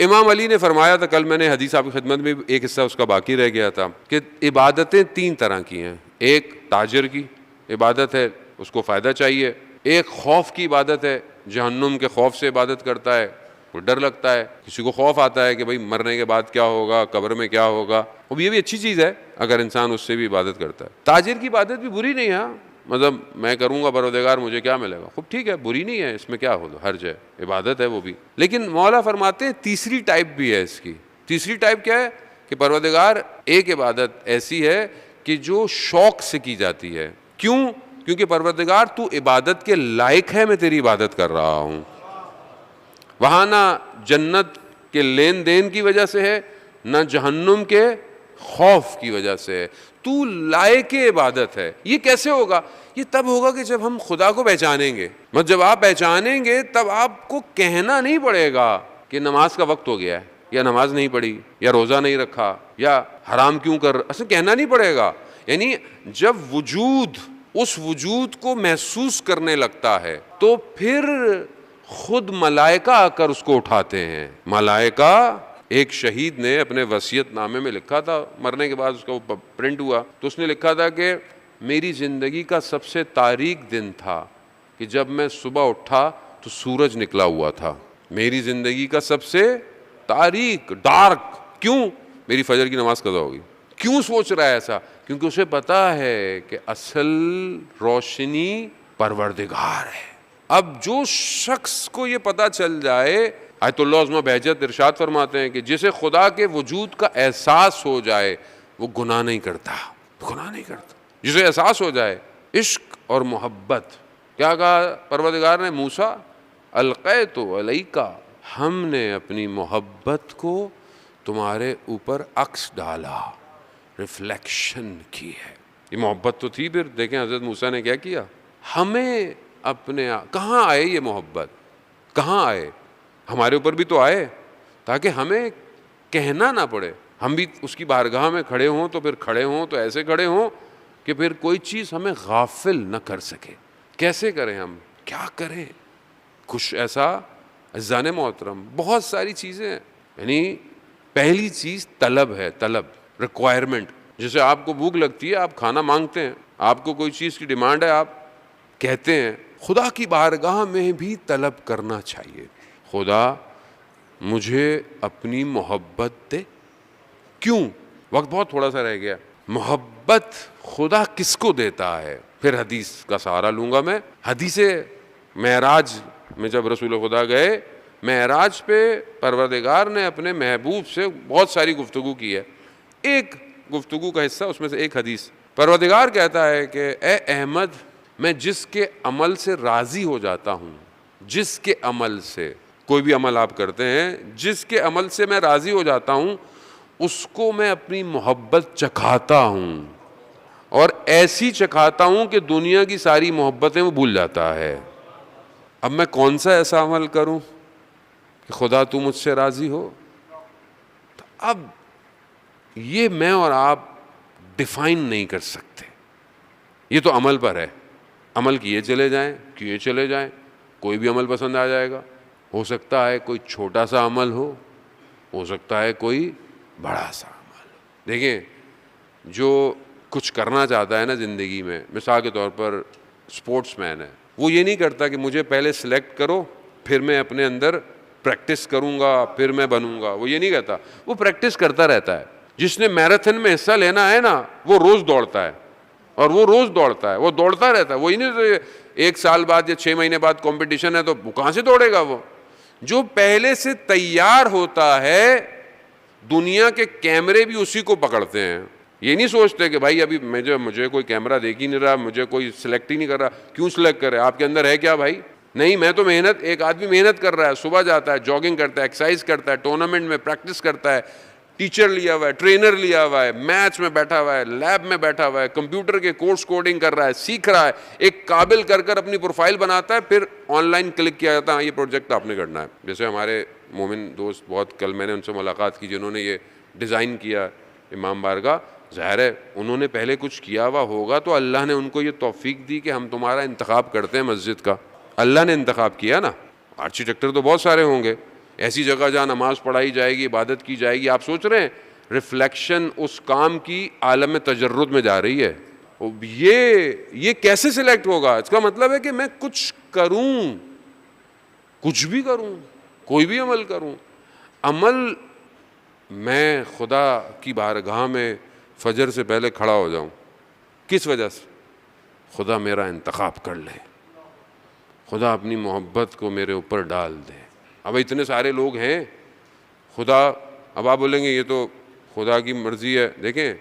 امام علی نے فرمایا تھا، کل میں نے حدیث آپ کی خدمت میں ایک حصہ اس کا باقی رہ گیا تھا، کہ عبادتیں 3 طرح کی ہیں. ایک تاجر کی عبادت ہے، اس کو فائدہ چاہیے. ایک خوف کی عبادت ہے، جہنم کے خوف سے عبادت کرتا ہے، کو ڈر لگتا ہے، کسی کو خوف آتا ہے کہ بھئی مرنے کے بعد کیا ہوگا، قبر میں کیا ہوگا. اب یہ بھی اچھی چیز ہے اگر انسان اس سے بھی عبادت کرتا ہے. تاجر کی عبادت بھی بری نہیں ہے، مطلب میں کروں گا پروردگار مجھے کیا ملے گا، خوب ٹھیک ہے، بری نہیں ہے، اس میں کیا ہو حرج ہے، عبادت ہے وہ بھی. لیکن مولا فرماتے ہیں تیسری ٹائپ بھی ہے اس کی. تیسری ٹائپ کیا ہے کہ پروردگار ایک عبادت ایسی ہے کہ جو شوق سے کی جاتی ہے. کیوں؟ کیونکہ پروردگار تو عبادت کے لائق ہے، میں تیری عبادت کر رہا ہوں. وہاں نہ جنت کے لین دین کی وجہ سے ہے، نہ جہنم کے خوف کی وجہ سے ہے، تو لائق عبادت ہے. یہ کیسے ہوگا؟ یہ تب ہوگا کہ جب ہم خدا کو پہچانیں گے. مطلب جب آپ پہچانیں گے تب آپ کو کہنا نہیں پڑے گا کہ نماز کا وقت ہو گیا ہے، یا نماز نہیں پڑھی، یا روزہ نہیں رکھا، یا حرام کیوں کر، ایسا کہنا نہیں پڑے گا. یعنی جب وجود اس وجود کو محسوس کرنے لگتا ہے تو پھر خود ملائکہ آ کر اس کو اٹھاتے ہیں. ملائکہ، ایک شہید نے اپنے وصیت نامے میں لکھا تھا، مرنے کے بعد اس کا وہ پرنٹ ہوا، تو اس نے لکھا تھا کہ میری زندگی کا سب سے تاریک دن تھا کہ جب میں صبح اٹھا تو سورج نکلا ہوا تھا. میری زندگی کا سب سے تاریک، ڈارک. کیوں؟ میری فجر کی نماز قضا ہوگی. کیوں سوچ رہا ہے ایسا؟ کیونکہ اسے پتا ہے کہ اصل روشنی پروردگار ہے. اب جو شخص کو یہ پتا چل جائے، آیت اللہ عظمہ بہجت ارشاد فرماتے ہیں کہ جسے خدا کے وجود کا احساس ہو جائے وہ گناہ نہیں کرتا. گناہ نہیں کرتا جسے احساس ہو جائے. عشق اور محبت. کیا کہا پروردگار نے؟ موسیٰ القیت علیک، ہم نے اپنی محبت کو تمہارے اوپر عکس ڈالا، ریفلیکشن کی ہے. یہ محبت تو تھی. پھر دیکھیں حضرت موسیٰ نے کیا کیا. ہمیں اپنے کہاں آئے یہ محبت؟ کہاں آئے؟ ہمارے اوپر بھی تو آئے تاکہ ہمیں کہنا نہ پڑے. ہم بھی اس کی بارگاہ میں کھڑے ہوں تو پھر کھڑے ہوں تو ایسے کھڑے ہوں کہ پھر کوئی چیز ہمیں غافل نہ کر سکے. کیسے کریں ہم؟ کیا کریں؟ کچھ ایسا عزیزان محترم، بہت ساری چیزیں ہیں. یعنی پہلی چیز طلب ہے، طلب، ریکوائرمنٹ. جیسے آپ کو بھوک لگتی ہے، آپ کھانا مانگتے ہیں، آپ کو کوئی چیز کی ڈیمانڈ ہے، آپ کہتے ہیں. خدا کی بارگاہ میں بھی طلب کرنا چاہیے. خدا مجھے اپنی محبت دے. کیوں؟ وقت بہت تھوڑا سا رہ گیا. محبت خدا کس کو دیتا ہے؟ پھر حدیث کا سہارا لوں گا میں. حدیث معراج میں جب رسول خدا گئے، معراج پہ پروردگار نے اپنے محبوب سے بہت ساری گفتگو کی ہے. ایک گفتگو کا حصہ اس میں سے ایک حدیث. پروردگار کہتا ہے کہ اے احمد، میں جس کے عمل سے راضی ہو جاتا ہوں، جس کے عمل سے، کوئی بھی عمل آپ کرتے ہیں، جس کے عمل سے میں راضی ہو جاتا ہوں اس کو میں اپنی محبت چکھاتا ہوں، اور ایسی چکھاتا ہوں کہ دنیا کی ساری محبتیں وہ بھول جاتا ہے. اب میں کون سا ایسا عمل کروں کہ خدا تو مجھ سے راضی ہو؟ تو اب یہ میں اور آپ ڈیفائن نہیں کر سکتے. یہ تو عمل پر ہے. عمل کیے چلے جائیں، کیے چلے جائیں، کوئی بھی عمل پسند آ جائے گا. ہو سکتا ہے کوئی چھوٹا سا عمل ہو سکتا ہے کوئی بڑا سا عمل. دیکھیں، جو کچھ کرنا چاہتا ہے نا زندگی میں، مثال کے طور پر اسپورٹس مین ہے، وہ یہ نہیں کرتا کہ مجھے پہلے سلیکٹ کرو پھر میں اپنے اندر پریکٹس کروں گا پھر میں بنوں گا. وہ یہ نہیں کہتا، وہ پریکٹس کرتا رہتا ہے. جس نے میراتھن میں حصہ لینا ہے نا، وہ روز دوڑتا ہے، اور وہ روز دوڑتا ہے، وہ دوڑتا رہتا ہے. وہی نہیں 1 سال بعد یا 6 مہینے بعد کمپٹیشن ہے تو وہ کہاں سے دوڑے گا؟ وہ جو پہلے سے تیار ہوتا ہے. دنیا کے کیمرے بھی اسی کو پکڑتے ہیں. یہ نہیں سوچتے کہ بھائی ابھی مجھے کوئی کیمرہ دیکھ ہی نہیں رہا، مجھے کوئی سلیکٹ ہی نہیں کر رہا، کیوں سلیکٹ کرے؟ آپ کے اندر ہے کیا بھائی؟ نہیں، میں تو ایک آدمی محنت کر رہا ہے، صبح جاتا ہے، جاگنگ کرتا ہے، ایکسرسائز کرتا ہے، ٹورنامنٹ میں پریکٹس کرتا ہے، ٹیچر لیا ہوا ہے، ٹرینر لیا ہوا ہے، میچ میں بیٹھا ہوا ہے، لیب میں بیٹھا ہوا ہے، کمپیوٹر کے کورس کوڈنگ کر رہا ہے، سیکھ رہا ہے، ایک قابل کر اپنی پروفائل بناتا ہے، پھر آن لائن کلک کیا جاتا ہے، ہاں یہ پروجیکٹ آپ نے کرنا ہے. جیسے ہمارے مومن دوست بہت، کل میں نے ان سے ملاقات کی جنہوں نے یہ ڈیزائن کیا امام بارگاہ. ظاہر ہے انہوں نے پہلے کچھ کیا ہوا ہوگا تو اللہ نے ان کو یہ توفیق دی کہ ہم تمہارا انتخاب کرتے ہیں مسجد کا. اللہ نے انتخاب کیا نا. آرکیٹیکٹر تو بہت سارے ہوں گے، ایسی جگہ جہاں نماز پڑھائی جائے گی, عبادت کی جائے گی, آپ سوچ رہے ہیں ریفلیکشن اس کام کی عالم تجرد میں جا رہی ہے. یہ کیسے سلیکٹ ہوگا؟ اس کا مطلب ہے کہ میں کچھ کروں, کچھ بھی کروں, کوئی بھی عمل کروں, عمل میں خدا کی بارگاہ میں فجر سے پہلے کھڑا ہو جاؤں. کس وجہ سے؟ خدا میرا انتخاب کر لے, خدا اپنی محبت کو میرے اوپر ڈال دے. اب اتنے سارے لوگ ہیں, خدا, اب آپ بولیں گے یہ تو خدا کی مرضی ہے. دیکھیں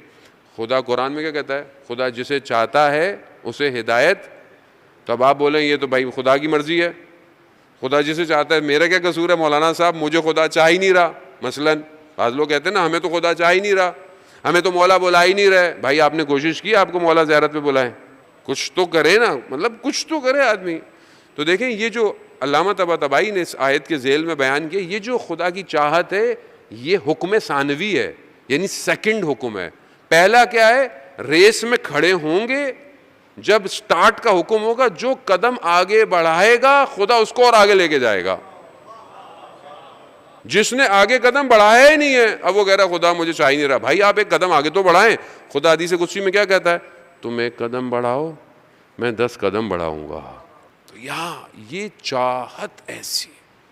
خدا قرآن میں کیا کہتا ہے؟ خدا جسے چاہتا ہے اسے ہدایت. تو اب آپ بولیں یہ تو بھائی خدا کی مرضی ہے, خدا جسے چاہتا ہے. میرا کیا قصور ہے مولانا صاحب؟ مجھے خدا چاہ ہی نہیں رہا. مثلا بعض لوگ کہتے ہیں نا ہمیں تو خدا چاہ ہی نہیں رہا, ہمیں تو مولا بلا ہی نہیں رہے. بھائی آپ نے کوشش کی آپ کو مولا زیارت پہ بلائیں؟ کچھ تو کرے نا, مطلب کچھ تو کرے آدمی. تو دیکھیں یہ جو علامہ طباطبائی نے اس آیت کے ذیل میں بیان کیا, یہ جو خدا کی چاہت ہے یہ حکم ثانوی ہے, یعنی سیکنڈ حکم ہے. پہلا کیا ہے؟ ریس میں کھڑے ہوں گے, جب سٹارٹ کا حکم ہوگا جو قدم آگے بڑھائے گا خدا اس کو اور آگے لے کے جائے گا. جس نے آگے قدم بڑھایا ہی نہیں ہے اب وہ کہہ رہا خدا مجھے چاہ ہی نہیں رہا. بھائی آپ ایک قدم آگے تو بڑھائیں. خدا حدیث قدسی میں کیا کہتا ہے؟ تم ایک قدم بڑھاؤ میں 10 قدم بڑھاؤں گا. تو یہاں یہ چاہت ایسی